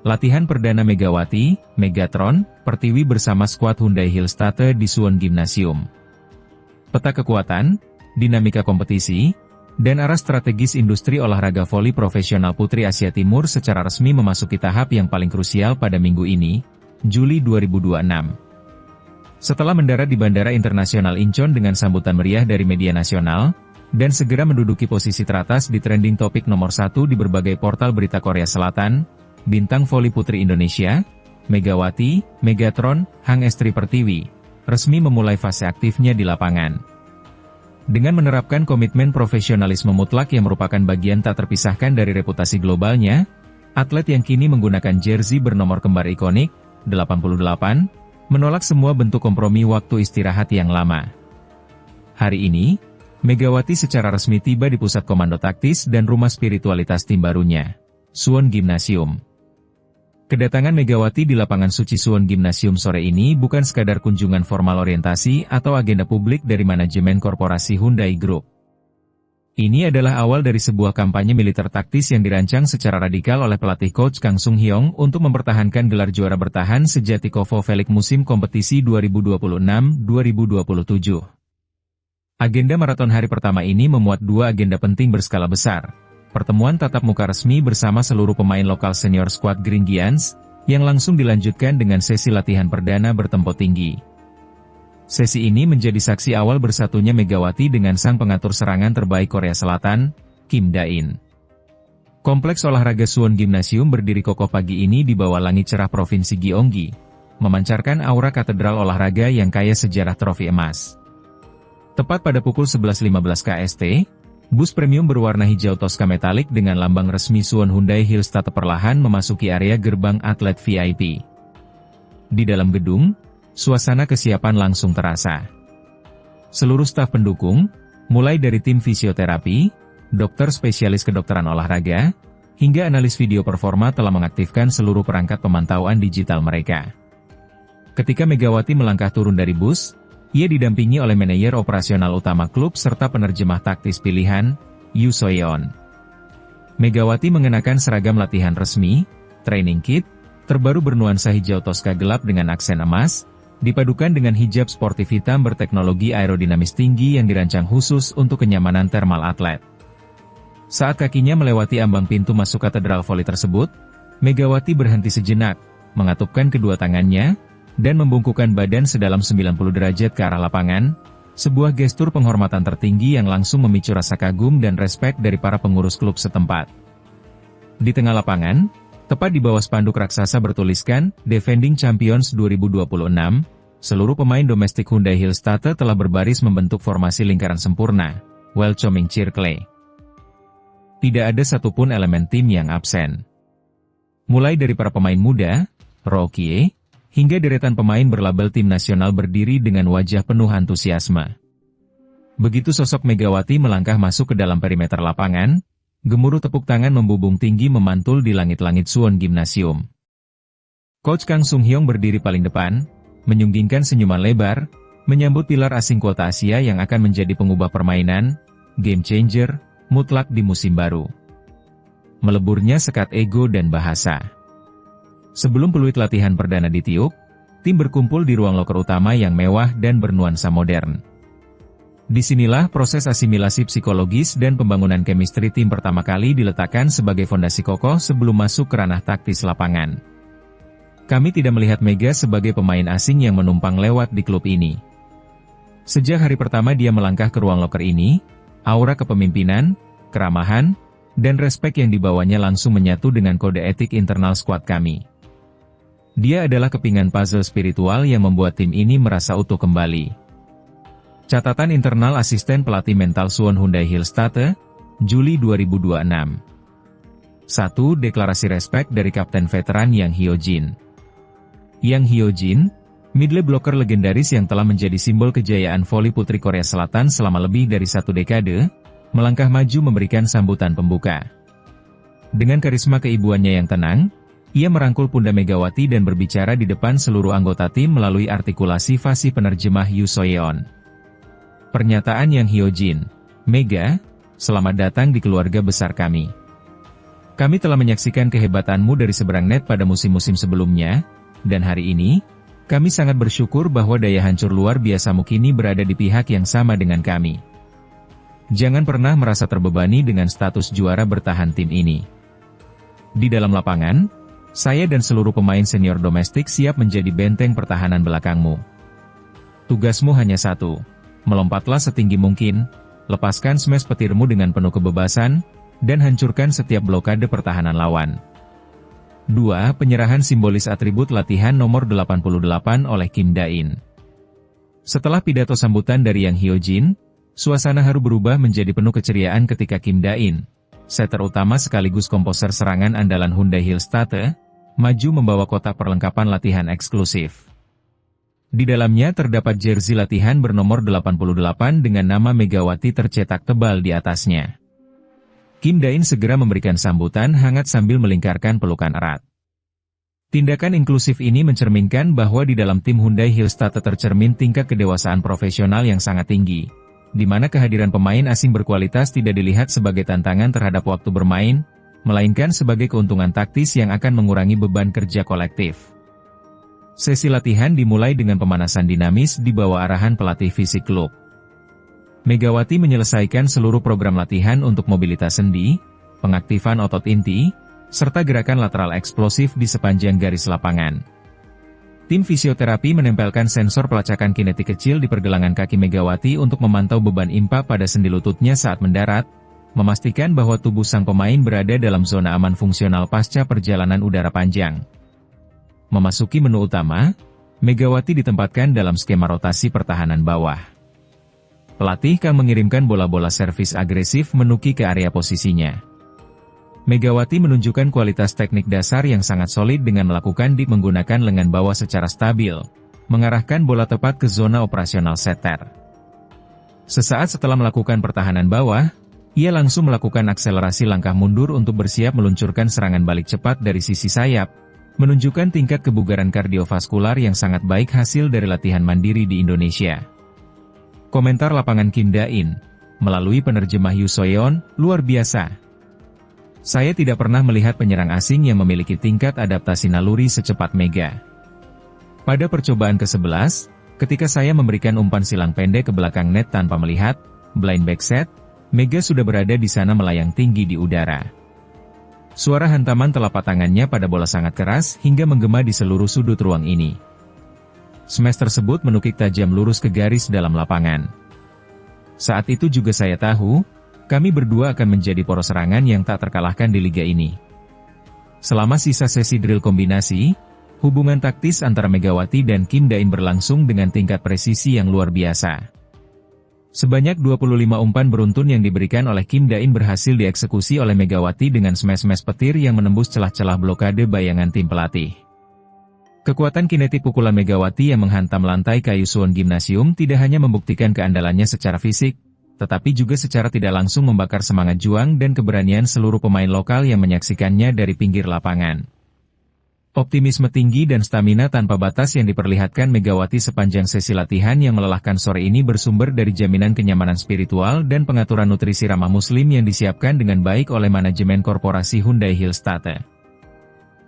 Latihan perdana Megawati, Megatron, Pertiwi bersama skuad Hyundai Hillstatte di Suwon Gymnasium. Peta kekuatan, dinamika kompetisi, dan arah strategis industri olahraga voli profesional Putri Asia Timur secara resmi memasuki tahap yang paling krusial pada minggu ini, Juli 2026. Setelah mendarat di Bandara Internasional Incheon dengan sambutan meriah dari media nasional, dan segera menduduki posisi teratas di trending topik nomor 1 di berbagai portal berita Korea Selatan, bintang voli putri Indonesia, Megawati, Megatron, Hangestri Pertiwi, resmi memulai fase aktifnya di lapangan. Dengan menerapkan komitmen profesionalisme mutlak yang merupakan bagian tak terpisahkan dari reputasi globalnya, atlet yang kini menggunakan jersey bernomor kembar ikonik, 88, menolak semua bentuk kompromi waktu istirahat yang lama. Hari ini, Megawati secara resmi tiba di pusat komando taktis dan rumah spiritualitas tim barunya, Suwon Gymnasium. Kedatangan Megawati di lapangan suci Suwon Gymnasium sore ini bukan sekadar kunjungan formal orientasi atau agenda publik dari manajemen korporasi Hyundai Group. Ini adalah awal dari sebuah kampanye militer taktis yang dirancang secara radikal oleh pelatih coach Kang Sung Hyong untuk mempertahankan gelar juara bertahan sejati Kovo Velik musim kompetisi 2026-2027. Agenda maraton hari pertama ini memuat dua agenda penting berskala besar. Pertemuan tatap muka resmi bersama seluruh pemain lokal senior skuad Green Giants, yang langsung dilanjutkan dengan sesi latihan perdana bertempo tinggi. Sesi ini menjadi saksi awal bersatunya Megawati dengan sang pengatur serangan terbaik Korea Selatan, Kim Da-in. Kompleks olahraga Suwon Gymnasium berdiri kokoh pagi ini di bawah langit cerah Provinsi Gyeonggi, memancarkan aura katedral olahraga yang kaya sejarah trofi emas. Tepat pada pukul 11.15 KST, bus premium berwarna hijau toska metalik dengan lambang resmi Suwon Hyundai Hillstatte perlahan memasuki area gerbang atlet VIP. Di dalam gedung, suasana kesiapan langsung terasa. Seluruh staf pendukung, mulai dari tim fisioterapi, dokter spesialis kedokteran olahraga, hingga analis video performa telah mengaktifkan seluruh perangkat pemantauan digital mereka. Ketika Megawati melangkah turun dari bus, ia didampingi oleh manajer operasional utama klub serta penerjemah taktis pilihan, Yoo So-yeon. Megawati mengenakan seragam latihan resmi, training kit, terbaru bernuansa hijau toska gelap dengan aksen emas, dipadukan dengan hijab sportif hitam berteknologi aerodinamis tinggi yang dirancang khusus untuk kenyamanan thermal atlet. Saat kakinya melewati ambang pintu masuk katedral voli tersebut, Megawati berhenti sejenak, mengatupkan kedua tangannya, dan membungkukkan badan sedalam 90 derajat ke arah lapangan, sebuah gestur penghormatan tertinggi yang langsung memicu rasa kagum dan respek dari para pengurus klub setempat. Di tengah lapangan, tepat di bawah spanduk raksasa bertuliskan, Defending Champions 2026, seluruh pemain domestik Hyundai Hillstatte telah berbaris membentuk formasi lingkaran sempurna, Welcoming Circle. Tidak ada satupun elemen tim yang absen. Mulai dari para pemain muda, rookie, hingga deretan pemain berlabel tim nasional berdiri dengan wajah penuh antusiasme. Begitu sosok Megawati melangkah masuk ke dalam perimeter lapangan, gemuruh tepuk tangan membubung tinggi memantul di langit-langit Suwon Gymnasium. Coach Kang Sung Hyong berdiri paling depan, menyunggingkan senyuman lebar, menyambut pilar asing kuota Asia yang akan menjadi pengubah permainan, game changer, mutlak di musim baru. Meleburnya sekat ego dan bahasa. Sebelum peluit latihan perdana ditiup, tim berkumpul di ruang loker utama yang mewah dan bernuansa modern. Disinilah proses asimilasi psikologis dan pembangunan chemistry tim pertama kali diletakkan sebagai fondasi kokoh sebelum masuk ke ranah taktis lapangan. Kami tidak melihat Mega sebagai pemain asing yang menumpang lewat di klub ini. Sejak hari pertama dia melangkah ke ruang loker ini, aura kepemimpinan, keramahan, dan respek yang dibawanya langsung menyatu dengan kode etik internal skuad kami. Dia adalah kepingan puzzle spiritual yang membuat tim ini merasa utuh kembali. Catatan internal asisten pelatih mental Suwon Hyundai Hillstatte, Juli 2026. 1. Deklarasi respek dari Kapten Veteran Yang Hyo-jin. Yang Hyo-jin, middle blocker legendaris yang telah menjadi simbol kejayaan voli putri Korea Selatan selama lebih dari 1 dekade, melangkah maju memberikan sambutan pembuka. Dengan karisma keibuannya yang tenang, ia merangkul pundak Megawati dan berbicara di depan seluruh anggota tim melalui artikulasi fasih penerjemah Yoo So-yeon. Pernyataan Yang Hyo-jin, Mega, selamat datang di keluarga besar kami. Kami telah menyaksikan kehebatanmu dari seberang net pada musim-musim sebelumnya, dan hari ini, kami sangat bersyukur bahwa daya hancur luar biasamu kini berada di pihak yang sama dengan kami. Jangan pernah merasa terbebani dengan status juara bertahan tim ini. Di dalam lapangan, saya dan seluruh pemain senior domestik siap menjadi benteng pertahanan belakangmu. Tugasmu hanya satu, melompatlah setinggi mungkin, lepaskan smash petirmu dengan penuh kebebasan, dan hancurkan setiap blokade pertahanan lawan. 2. Penyerahan simbolis atribut latihan nomor 88 oleh Kim Da-in. Setelah pidato sambutan dari Yang Hyojin, suasana haru berubah menjadi penuh keceriaan ketika Kim Da-in, setter utama sekaligus komposer serangan andalan Hyundai Hillstatte, maju membawa kotak perlengkapan latihan eksklusif. Di dalamnya terdapat jersey latihan bernomor 88 dengan nama Megawati tercetak tebal di atasnya. Kim Da-in segera memberikan sambutan hangat sambil melingkarkan pelukan erat. Tindakan inklusif ini mencerminkan bahwa di dalam tim Hyundai Hillstatte tercermin tingkat kedewasaan profesional yang sangat tinggi, di mana kehadiran pemain asing berkualitas tidak dilihat sebagai tantangan terhadap waktu bermain, melainkan sebagai keuntungan taktis yang akan mengurangi beban kerja kolektif. Sesi latihan dimulai dengan pemanasan dinamis di bawah arahan pelatih fisik klub. Megawati menyelesaikan seluruh program latihan untuk mobilitas sendi, pengaktifan otot inti, serta gerakan lateral eksplosif di sepanjang garis lapangan. Tim fisioterapi menempelkan sensor pelacakan kinetik kecil di pergelangan kaki Megawati untuk memantau beban impa pada sendi lututnya saat mendarat, memastikan bahwa tubuh sang pemain berada dalam zona aman fungsional pasca perjalanan udara panjang. Memasuki menu utama, Megawati ditempatkan dalam skema rotasi pertahanan bawah. Pelatih Kang mengirimkan bola-bola servis agresif menuki ke area posisinya. Megawati menunjukkan kualitas teknik dasar yang sangat solid dengan melakukan dip menggunakan lengan bawah secara stabil, mengarahkan bola tepat ke zona operasional setter. Sesaat setelah melakukan pertahanan bawah, ia langsung melakukan akselerasi langkah mundur untuk bersiap meluncurkan serangan balik cepat dari sisi sayap, menunjukkan tingkat kebugaran kardiovaskular yang sangat baik hasil dari latihan mandiri di Indonesia. Komentar lapangan Kim Da-in, melalui penerjemah Yu Soyeon, luar biasa. Saya tidak pernah melihat penyerang asing yang memiliki tingkat adaptasi naluri secepat Mega. Pada percobaan ke-11, ketika saya memberikan umpan silang pendek ke belakang net tanpa melihat, blind back set, Mega sudah berada di sana melayang tinggi di udara. Suara hantaman telapak tangannya pada bola sangat keras hingga menggema di seluruh sudut ruang ini. Smash tersebut menukik tajam lurus ke garis dalam lapangan. Saat itu juga saya tahu, kami berdua akan menjadi poros serangan yang tak terkalahkan di liga ini. Selama sisa sesi drill kombinasi, hubungan taktis antara Megawati dan Kim Da-in berlangsung dengan tingkat presisi yang luar biasa. Sebanyak 25 umpan beruntun yang diberikan oleh Kim Da-in berhasil dieksekusi oleh Megawati dengan smash-smash petir yang menembus celah-celah blokade bayangan tim pelatih. Kekuatan kinetik pukulan Megawati yang menghantam lantai kayu Suwon Gymnasium tidak hanya membuktikan keandalannya secara fisik, tetapi juga secara tidak langsung membakar semangat juang dan keberanian seluruh pemain lokal yang menyaksikannya dari pinggir lapangan. Optimisme tinggi dan stamina tanpa batas yang diperlihatkan Megawati sepanjang sesi latihan yang melelahkan sore ini bersumber dari jaminan kenyamanan spiritual dan pengaturan nutrisi ramah muslim yang disiapkan dengan baik oleh manajemen korporasi Hyundai Hillstatte.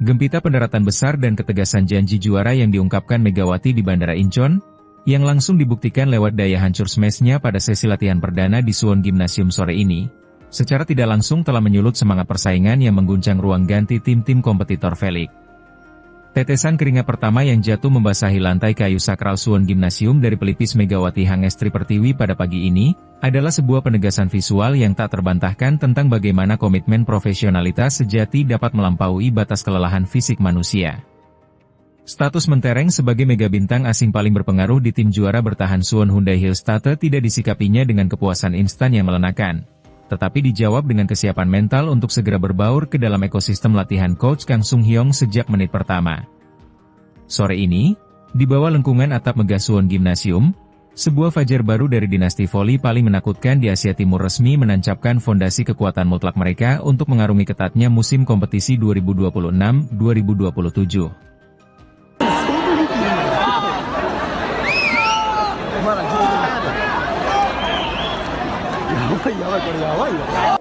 Gempita pendaratan besar dan ketegasan janji juara yang diungkapkan Megawati di Bandara Incheon, yang langsung dibuktikan lewat daya hancur smash-nya pada sesi latihan perdana di Suwon Gymnasium sore ini, secara tidak langsung telah menyulut semangat persaingan yang mengguncang ruang ganti tim-tim kompetitor Felix. Tetesan keringat pertama yang jatuh membasahi lantai kayu sakral Suwon Gymnasium dari pelipis Megawati Hangestri Pertiwi pada pagi ini, adalah sebuah penegasan visual yang tak terbantahkan tentang bagaimana komitmen profesionalitas sejati dapat melampaui batas kelelahan fisik manusia. Status mentereng sebagai mega bintang asing paling berpengaruh di tim juara bertahan Suwon Hyundai Hillstatte tidak disikapinya dengan kepuasan instan yang melenakan, tetapi dijawab dengan kesiapan mental untuk segera berbaur ke dalam ekosistem latihan Coach Kang Sung Hyong sejak menit pertama. Sore ini, di bawah lengkungan atap megah Suwon Gymnasium, sebuah fajar baru dari dinasti voli paling menakutkan di Asia Timur resmi menancapkan fondasi kekuatan mutlak mereka untuk mengarungi ketatnya musim kompetisi 2026-2027. Ya,